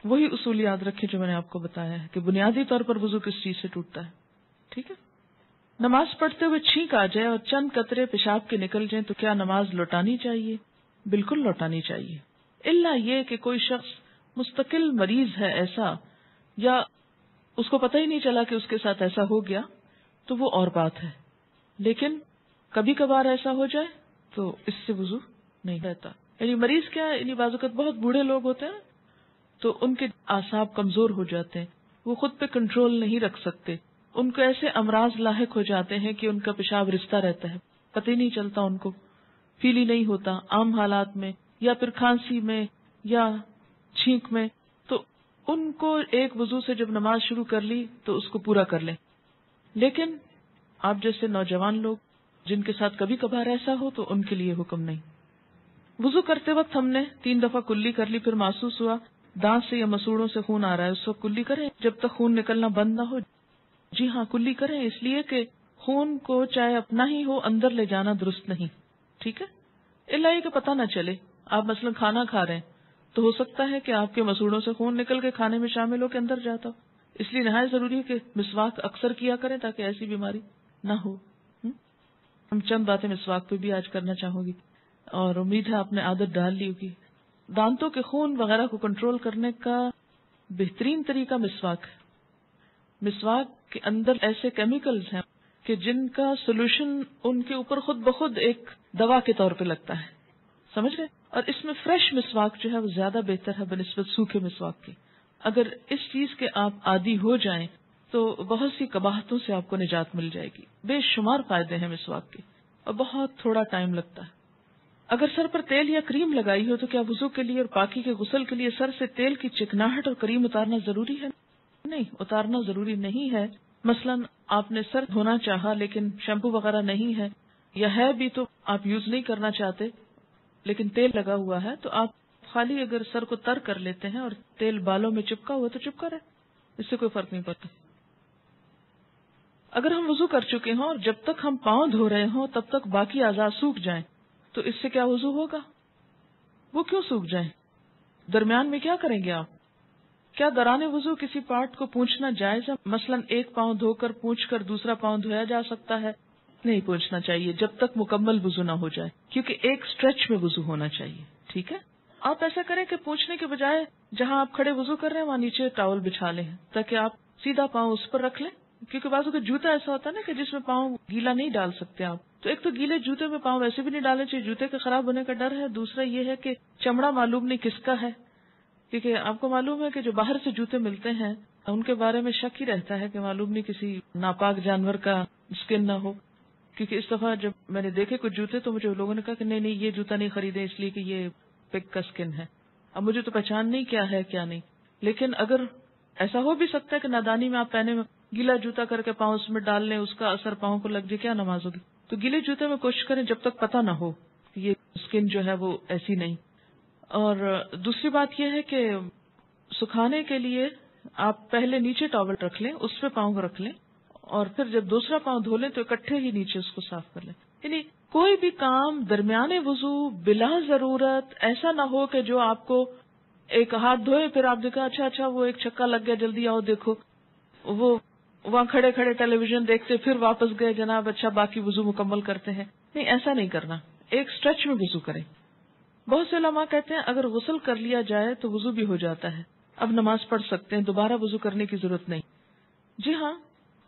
وہی اصول یاد رکھے جو میں نے آپ کو بتایا ہے کہ بنیادی طور پر وضو کس چیز سے ٹوٹتا ہے. ٹھیک ہے، نماز پڑھتے ہوئے چھینک آ جائے اور چند قطرے پیشاب کے نکل جائیں تو کیا نماز لوٹانی چاہیے؟ بالکل لوٹانی چاہیے، الا یہ کہ کوئی شخص مستقل مریض ہے ایسا، یا اس کو پتہ ہی نہیں چلا کہ اس کے ساتھ ایسا ہو گیا تو وہ اور بات ہے. لیکن کبھی کبھار ایسا ہو جائے تو اس سے وضو نہیں رہتا. یعنی مریض کیا، یعنی بعض اوقات بہت بوڑھے لوگ ہوتے ہیں تو ان کے اعصاب کمزور ہو جاتے ہیں، وہ خود پہ کنٹرول نہیں رکھ سکتے، ان کو ایسے امراض لاحق ہو جاتے ہیں کہ ان کا پیشاب رستا رہتا ہے، پتہ ہی نہیں چلتا، ان کو فیل ہی نہیں ہوتا عام حالات میں، یا پھر کھانسی میں یا چھینک میں. تو ان کو ایک وضو سے جب نماز شروع کر لی تو اس کو پورا کر لیں. لیکن آپ جیسے نوجوان لوگ جن کے ساتھ کبھی کبھار ایسا ہو تو ان کے لیے حکم نہیں. وضو کرتے وقت ہم نے 3 دفعہ کلی کر لی، پھر محسوس ہوا دانت سے یا مسوڑوں سے خون آ رہا ہے، اس وقت کلی کریں جب تک خون نکلنا بند نہ ہو. جی ہاں، کلی کریں، اس لیے کہ خون کو چاہے اپنا ہی ہو اندر لے جانا درست نہیں. ٹھیک ہے، الا یہ کہ پتہ نہ چلے. آپ مثلا کھانا کھا رہے ہیں تو ہو سکتا ہے کہ آپ کے مسوڑوں سے خون نکل کے کھانے میں شامل ہو کے اندر جاتا ہو، اس لیے نہایت ضروری ہے کہ مسواک اکثر کیا کریں تاکہ ایسی بیماری نہ ہو. ہم چند باتیں مسواک پہ بھی آج کرنا چاہوں گی اور امید ہے آپ نے عادت ڈال لی ہوگی. دانتوں کے خون وغیرہ کو کنٹرول کرنے کا بہترین طریقہ مسواک ہے. مسواک کے اندر ایسے کیمیکلز ہیں کہ جن کا سولوشن ان کے اوپر خود بخود ایک دوا کے طور پہ لگتا ہے، سمجھ گئے؟ اور اس میں فریش مسواک جو ہے وہ زیادہ بہتر ہے بنسبت سوکھے مسواک کے. اگر اس چیز کے آپ عادی ہو جائیں تو بہت سی قباحتوں سے آپ کو نجات مل جائے گی. بے شمار فائدے ہیں مسواک کے اور بہت تھوڑا ٹائم لگتا ہے. اگر سر پر تیل یا کریم لگائی ہو تو کیا وضو کے لیے اور پاکی کے غسل کے لیے سر سے تیل کی چکناہٹ اور کریم اتارنا ضروری ہے؟ نہیں، اتارنا ضروری نہیں ہے. مثلا آپ نے سر دھونا چاہا لیکن شیمپو وغیرہ نہیں ہے، یا ہے بھی تو آپ یوز نہیں کرنا چاہتے لیکن تیل لگا ہوا ہے، تو آپ خالی اگر سر کو تر کر لیتے ہیں اور تیل بالوں میں چپکا ہوا تو چپکا رہے، اس سے کوئی فرق نہیں پڑتا. اگر ہم وضو کر چکے ہوں اور جب تک ہم پاؤں دھو رہے ہوں تب تک باقی اعضاء سوکھ جائیں تو اس سے کیا وضو ہوگا؟ وہ کیوں سوکھ جائیں؟ درمیان میں کیا کریں گے آپ؟ کیا دوران وضو کسی پارٹ کو پونچھنا جائز ہے؟ مثلا ایک پاؤں دھو کر پونچھ کر دوسرا پاؤں دھویا جا سکتا ہے؟ نہیں پونچھنا چاہیے جب تک مکمل وضو نہ ہو جائے، کیونکہ ایک سٹریچ میں وضو ہونا چاہیے. ٹھیک ہے، آپ ایسا کریں کہ پونچھنے کے بجائے جہاں آپ کھڑے وضو کر رہے ہیں وہاں نیچے ٹاول بچھا لیں تاکہ آپ سیدھا پاؤں اس پر رکھ لیں. کیونکہ بعضوں کا جوتا ایسا ہوتا ہے نا کہ جس میں پاؤں گیلا نہیں ڈال سکتے آپ، تو ایک تو گیلے جوتے میں پاؤں ویسے بھی نہیں ڈالنے چاہیے، جوتے کے خراب ہونے کا ڈر ہے. دوسرا یہ ہے کہ چمڑا معلوم نہیں کس کا ہے، کیونکہ آپ کو معلوم ہے کہ جو باہر سے جوتے ملتے ہیں ان کے بارے میں شک ہی رہتا ہے کہ معلوم نہیں کسی ناپاک جانور کا اسکن نہ ہو. کیونکہ اس دفعہ جب میں نے دیکھے کچھ جوتے تو مجھے لوگوں نے کہا کہ نہیں یہ جوتا نہیں خریدے اس لیے کہ یہ پگ کا اسکن ہے. اب مجھے تو پہچان نہیں کیا ہے کیا نہیں، لیکن اگر ایسا ہو بھی سکتا ہے کہ نادانی میں آپ پہنے گیلا جوتا کر کے پاؤں اس میں ڈال لیں، اس کا اثر پاؤں کو لگ جائے، کیا نماز ہوگی؟ تو گیلے جوتے میں کوشش کریں جب تک پتہ نہ ہو کہ یہ اسکن جو ہے وہ ایسی نہیں. اور دوسری بات یہ ہے کہ سکھانے کے لیے آپ پہلے نیچے ٹاول رکھ لیں، اس پہ پاؤں کو رکھ لیں، اور پھر جب دوسرا پاؤں دھو لیں تو اکٹھے ہی نیچے اس کو صاف کر لیں. یعنی کوئی بھی کام درمیانے وضو بلا ضرورت ایسا نہ ہو کہ جو آپ کو ایک ہاتھ دھوئے پھر آپ دیکھا اچھا وہ ایک چھکا لگ گیا جلدی آؤ دیکھو، وہ وہاں کھڑے کھڑے ٹیلی ویژن دیکھتے پھر واپس گئے جناب اچھا باقی وضو مکمل کرتے ہیں. نہیں، ایسا نہیں کرنا، ایک سٹریچ میں وضو کریں. بہت سے علماء کہتے ہیں اگر غسل کر لیا جائے تو وضو بھی ہو جاتا ہے، اب نماز پڑھ سکتے ہیں، دوبارہ وضو کرنے کی ضرورت نہیں. جی ہاں،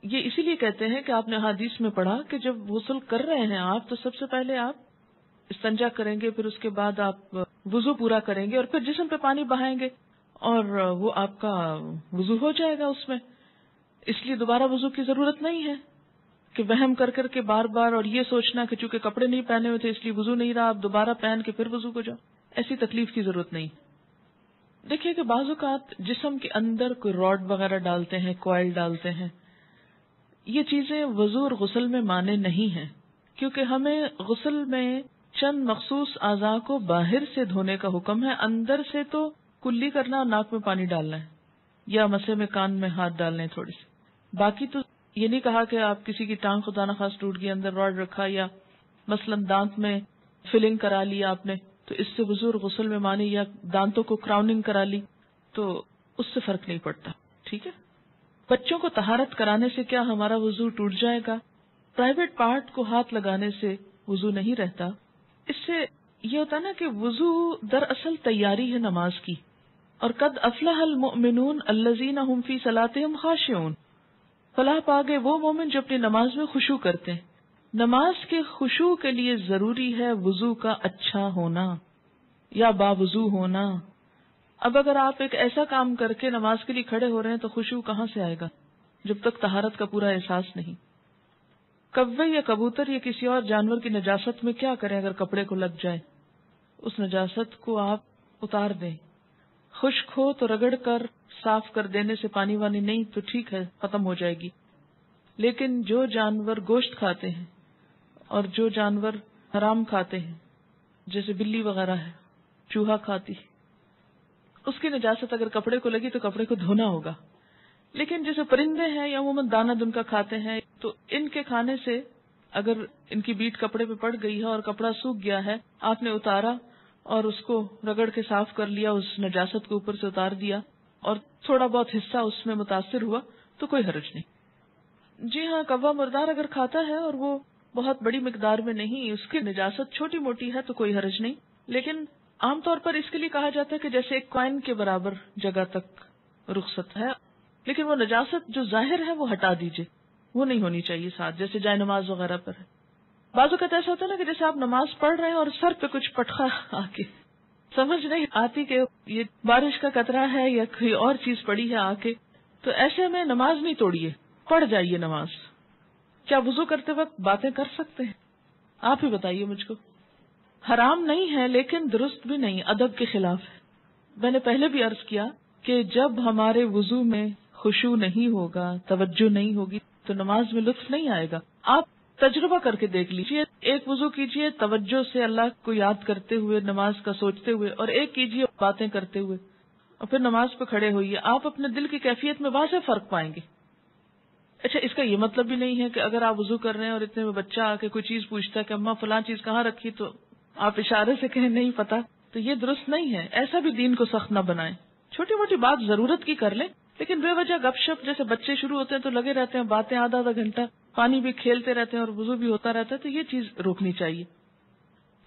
یہ اسی لیے کہتے ہیں کہ آپ نے حدیث میں پڑھا کہ جب غسل کر رہے ہیں آپ تو سب سے پہلے آپ استنجا کریں گے، پھر اس کے بعد آپ وضو پورا کریں گے اور پھر جسم پہ پانی بہائیں گے اور وہ آپ کا وضو ہو جائے گا اس میں. اس لیے دوبارہ وضو کی ضرورت نہیں ہے کہ وہم کر کر کے بار بار اور یہ سوچنا کہ چونکہ کپڑے نہیں پہنے ہوئے تھے اس لیے وضو نہیں رہا، آپ دوبارہ پہن کے پھر وضو کو جاؤ. ایسی تکلیف کی ضرورت نہیں. دیکھیے کہ بعض اوقات جسم کے اندر کوئی راڈ وغیرہ ڈالتے ہیں، کوائل ڈالتے ہیں، یہ چیزیں وضو اور غسل میں مانے نہیں ہیں، کیونکہ ہمیں غسل میں چند مخصوص اعضاء کو باہر سے دھونے کا حکم ہے. اندر سے تو کلی کرنا اور ناک میں پانی ڈالنا ہے یا مسے میں کان میں ہاتھ ڈالنے تھوڑی سی. باقی تو یہ نہیں کہا کہ آپ کسی کی ٹانگ خدا نخواست ٹوٹ گئی اندر راڈ رکھا یا مثلا دانت میں فلنگ کرا لی آپ نے تو اس سے وضو اور غسل میں مانی، یا دانتوں کو کراؤننگ کرا لی تو اس سے فرق نہیں پڑتا. ٹھیک ہے، بچوں کو طہارت کرانے سے کیا ہمارا وضو ٹوٹ جائے گا؟ پرائیویٹ پارٹ کو ہاتھ لگانے سے وضو نہیں رہتا. اس سے یہ ہوتا نا کہ وضو دراصل تیاری ہے نماز کی، اور قد افلح المؤمنون الذین هم فی صلاتهم خاشعون، فلاح پا گئے وہ مومن جو اپنی نماز میں خشوع کرتے ہیں. نماز کے خشوع کے لیے ضروری ہے وضو کا اچھا ہونا یا باوضو ہونا. اب اگر آپ ایک ایسا کام کر کے نماز کے لیے کھڑے ہو رہے ہیں تو خشوع کہاں سے آئے گا جب تک طہارت کا پورا احساس نہیں. کوے یا کبوتر یا کسی اور جانور کی نجاست میں کیا کریں اگر کپڑے کو لگ جائے؟ اس نجاست کو آپ اتار دیں. خشک ہو تو رگڑ کر صاف کر دینے سے پانی وانی نہیں تو ٹھیک ہے ختم ہو جائے گی. لیکن جو جانور گوشت کھاتے ہیں اور جو جانور حرام کھاتے ہیں جیسے بلی وغیرہ ہے، چوہا کھاتی، اس کی نجاست اگر کپڑے کو لگی تو کپڑے کو دھونا ہوگا. لیکن جیسے پرندے ہیں یا عموماً دانہ دن کا کھاتے ہیں تو ان کے کھانے سے اگر ان کی بیٹ کپڑے پہ پڑ گئی ہے اور کپڑا سوکھ گیا ہے، آپ نے اتارا اور اس کو رگڑ کے صاف کر لیا، اس نجاست کو اوپر سے اتار دیا اور تھوڑا بہت حصہ اس میں متاثر ہوا تو کوئی حرج نہیں. جی ہاں، کوا مردار اگر کھاتا ہے اور وہ بہت بڑی مقدار میں نہیں، اس کی نجاست چھوٹی موٹی ہے تو کوئی حرج نہیں. لیکن عام طور پر اس کے لیے کہا جاتا ہے کہ جیسے ایک کوائن کے برابر جگہ تک رخصت ہے، لیکن وہ نجاست جو ظاہر ہے وہ ہٹا دیجئے، وہ نہیں ہونی چاہیے ساتھ، جیسے جائے نماز وغیرہ پر ہے. بعض اوقات ایسا ہوتا ہے نا کہ جیسے آپ نماز پڑھ رہے ہیں اور سر پہ کچھ پٹخا آ کے سمجھ نہیں آتی کہ یہ بارش کا قطرہ ہے یا کوئی اور چیز پڑی ہے آ کے، تو ایسے میں نماز نہیں توڑیے، پڑھ جائیے نماز. کیا وضو کرتے وقت باتیں کر سکتے ہیں؟ آپ ہی بتائیے مجھ کو. حرام نہیں ہے لیکن درست بھی نہیں، ادب کے خلاف ہے۔ میں نے پہلے بھی عرض کیا کہ جب ہمارے وضو میں خشوع نہیں ہوگا، توجہ نہیں ہوگی، تو نماز میں لطف نہیں آئے گا۔ آپ تجربہ کر کے دیکھ لیجئے، ایک وضو کیجئے توجہ سے اللہ کو یاد کرتے ہوئے، نماز کا سوچتے ہوئے، اور ایک کیجئے باتیں کرتے ہوئے، اور پھر نماز پہ کھڑے ہوئیے، آپ اپنے دل کی کیفیت میں واضح فرق پائیں گے۔ اچھا، اس کا یہ مطلب بھی نہیں ہے کہ اگر آپ وضو کر رہے ہیں اور اتنے میں بچہ آ کے کوئی چیز پوچھتا ہے کہ اماں فلاں چیز کہاں رکھی، تو آپ اشارے سے کہیں نہیں پتا، تو یہ درست نہیں ہے۔ ایسا بھی دین کو سخت نہ بنائیں، چھوٹی موٹی بات ضرورت کی کر لیں، لیکن بے وجہ گپ شپ، جیسے بچے شروع ہوتے ہیں تو لگے رہتے ہیں باتیں آدھا آدھا گھنٹہ، پانی بھی کھیلتے رہتے ہیں اور وضو بھی ہوتا رہتا ہے، تو یہ چیز روکنی چاہیے۔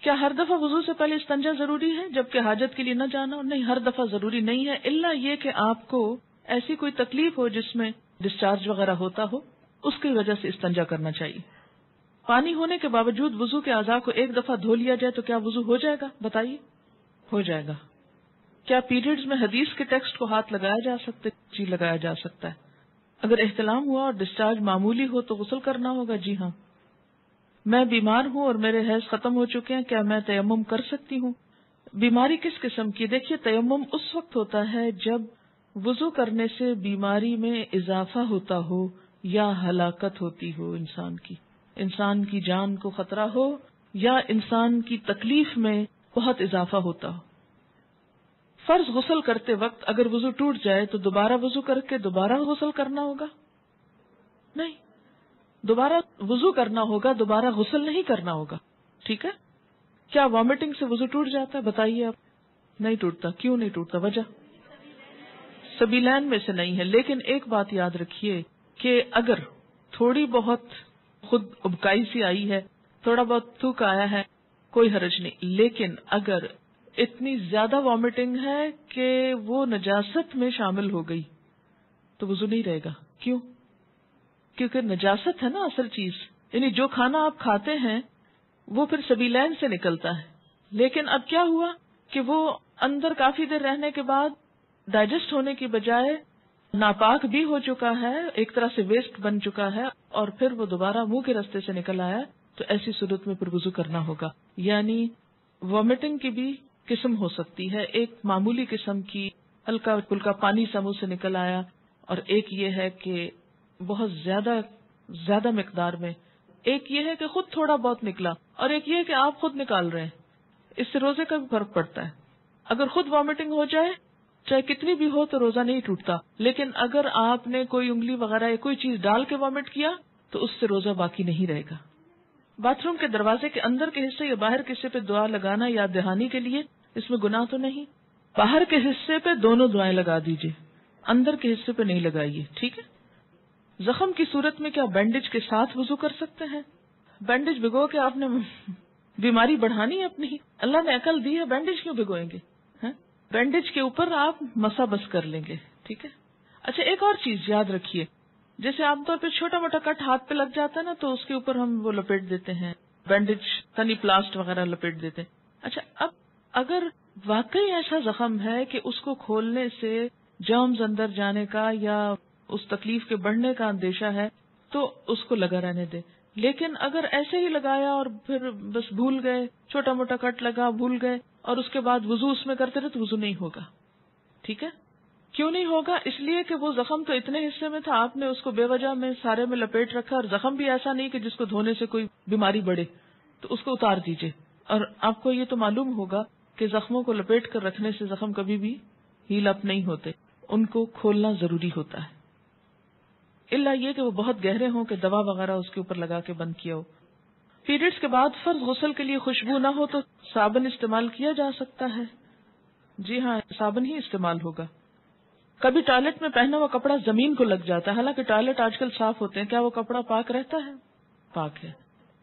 کیا ہر دفعہ وضو سے پہلے استنجا ضروری ہے جبکہ حاجت کے لیے نہ جانا؟ نہیں، ہر دفعہ ضروری نہیں ہے، الا یہ کہ آپ کو ایسی کوئی تکلیف ہو جس میں ڈسچارج وغیرہ ہوتا ہو، اس کی وجہ سے استنجا کرنا چاہیے۔ پانی ہونے کے باوجود وضو کے اعضاء کو ایک دفعہ دھو لیا جائے تو کیا وضو ہو جائے گا؟ بتائیے، ہو جائے گا۔ کیا پیریڈز میں حدیث کے ٹیکسٹ کو ہاتھ لگایا جا سکتا ہے؟ جی، لگایا جا سکتا ہے۔ اگر احتلام ہوا اور ڈسچارج معمولی ہو تو غسل کرنا ہوگا؟ جی ہاں۔ میں بیمار ہوں اور میرے حیض ختم ہو چکے ہیں، کیا میں تیمم کر سکتی ہوں؟ بیماری کس قسم کی؟ دیکھیے، تیمم اس وقت ہوتا ہے جب وضو کرنے سے بیماری میں اضافہ ہوتا ہو یا ہلاکت ہوتی ہو، انسان کی جان کو خطرہ ہو یا انسان کی تکلیف میں بہت اضافہ ہوتا ہو۔ فرض غسل کرتے وقت اگر وضو ٹوٹ جائے تو دوبارہ وضو کر کے دوبارہ غسل کرنا ہوگا؟ نہیں، دوبارہ وضو کرنا ہوگا، دوبارہ غسل نہیں کرنا ہوگا، ٹھیک ہے؟ کیا وامٹنگ سے وضو ٹوٹ جاتا ہے؟ بتائیے آپ۔ نہیں ٹوٹتا۔ کیوں نہیں ٹوٹتا؟ وجہ سبیلین میں سے نہیں ہے، لیکن ایک بات یاد رکھیے کہ اگر تھوڑی بہت خود ابکائی سی آئی ہے، تھوڑا بہت تھوک آیا ہے، کوئی حرج نہیں، لیکن اگر اتنی زیادہ وامٹنگ ہے کہ وہ نجاست میں شامل ہو گئی تو وضو نہیں رہے گا۔ کیوں؟ کیونکہ نجاست ہے نا اصل چیز، یعنی جو کھانا آپ کھاتے ہیں وہ پھر سبیلین سے نکلتا ہے، لیکن اب کیا ہوا کہ وہ اندر کافی دیر رہنے کے بعد ڈائجسٹ ہونے کی بجائے ناپاک بھی ہو چکا ہے، ایک طرح سے ویسٹ بن چکا ہے، اور پھر وہ دوبارہ منہ کے راستے سے نکل آیا، تو ایسی صورت میں پھر وضو کرنا ہوگا۔ یعنی وامٹنگ کی بھی قسم ہو سکتی ہے، ایک معمولی قسم کی ہلکا پھلکا پانی سا منہ سے نکل آیا، اور ایک یہ ہے کہ بہت زیادہ مقدار میں، ایک یہ ہے کہ خود تھوڑا بہت نکلا، اور ایک یہ ہے کہ آپ خود نکال رہے ہیں۔ اس سے روزے کا بھی فرق پڑتا ہے۔ اگر خود وامٹنگ ہو جائے چاہے کتنی بھی ہو تو روزہ نہیں ٹوٹتا، لیکن اگر آپ نے کوئی انگلی وغیرہ یا کوئی چیز ڈال کے وامٹ کیا تو اس سے روزہ باقی نہیں رہے گا۔ باتھ روم کے دروازے کے اندر کے حصے یا باہر کے حصے پہ دعا لگانا یا دہانی کے لیے، اس میں گناہ تو نہیں؟ باہر کے حصے پہ دونوں دعائیں لگا دیجئے، اندر کے حصے پہ نہیں لگائیے، ٹھیک ہے؟ زخم کی صورت میں کیا بینڈیج کے ساتھ وضو کر سکتے ہیں؟ بینڈیج بھگو کے آپ نے بیماری بڑھانی ہے اپنی؟ اللہ نے عقل دی ہے، بینڈیج کیوں بھگوئیں گے؟ بینڈیج کے اوپر آپ مسا بس کر لیں گے، ٹھیک ہے؟ اچھا، ایک اور چیز یاد رکھیے، جیسے عام طور پہ چھوٹا موٹا کٹ ہاتھ پہ لگ جاتا ہے نا، تو اس کے اوپر ہم وہ لپیٹ دیتے ہیں، بینڈیج تنی پلاسٹ وغیرہ لپیٹ دیتے ہیں۔ اچھا، اب اگر واقعی ایسا زخم ہے کہ اس کو کھولنے سے جرمز اندر جانے کا یا اس تکلیف کے بڑھنے کا اندیشہ ہے تو اس کو لگا رہنے دیں، لیکن اگر ایسے ہی لگایا اور پھر بس بھول گئے، چھوٹا موٹا کٹ لگا بھول گئے اور اس کے بعد وضو اس میں کرتے رہے تو وضو نہیں ہوگا، ٹھیک ہے؟ کیوں نہیں ہوگا؟ اس لیے کہ وہ زخم تو اتنے حصے میں تھا، آپ نے اس کو بے وجہ میں سارے میں لپیٹ رکھا، اور زخم بھی ایسا نہیں کہ جس کو دھونے سے کوئی بیماری بڑھے، تو اس کو اتار دیجئے۔ اور آپ کو یہ تو معلوم ہوگا کہ زخموں کو لپیٹ کر رکھنے سے زخم کبھی بھی ہیل اپ نہیں ہوتے، ان کو کھولنا ضروری ہوتا ہے، الا یہ کہ وہ بہت گہرے ہوں کہ دوا وغیرہ اس کے اوپر لگا کے بند کیا ہو۔ پیریڈز کے بعد فرض غسل کے لیے خوشبو نہ ہو تو صابن استعمال کیا جا سکتا ہے؟ جی ہاں، صابن ہی استعمال ہوگا۔ کبھی ٹوائلٹ میں پہنا ہوا کپڑا زمین کو لگ جاتا ہے، حالانکہ ٹوائلٹ آج کل صاف ہوتے ہیں، کیا وہ کپڑا پاک رہتا ہے؟ پاک ہے۔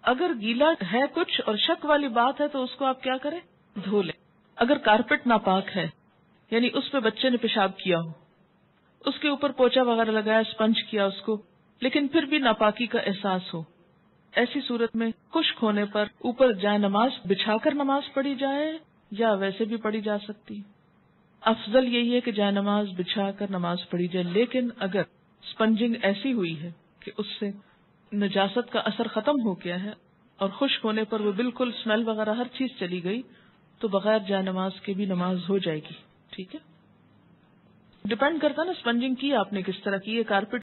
اگر گیلا ہے کچھ اور شک والی بات ہے تو اس کو آپ کیا کریں؟ دھو لیں۔ اگر کارپیٹ ناپاک ہے، یعنی اس پہ بچے نے پیشاب کیا ہو، اس کے اوپر پوچا وغیرہ لگایا، اسپنج کیا اس کو، لیکن پھر بھی ناپاکی کا احساس ہو، ایسی صورت میں خشک ہونے پر اوپر جائے نماز بچھا کر نماز پڑھی جائے یا ویسے بھی پڑھی جا سکتی؟ افضل یہی ہے کہ جائے نماز بچھا کر نماز پڑھی جائے، لیکن اگر اسپنجنگ ایسی ہوئی ہے کہ اس سے نجاست کا اثر ختم ہو گیا ہے اور خشک ہونے پر وہ بالکل اسمیل وغیرہ ہر چیز چلی گئی تو بغیر جائے نماز کے بھی نماز ہو جائے گی. ٹھیک ہے. ڈپینڈ کرتا نا اسپنجنگ کی آپ نے کس طرح کی. یہ کارپیٹ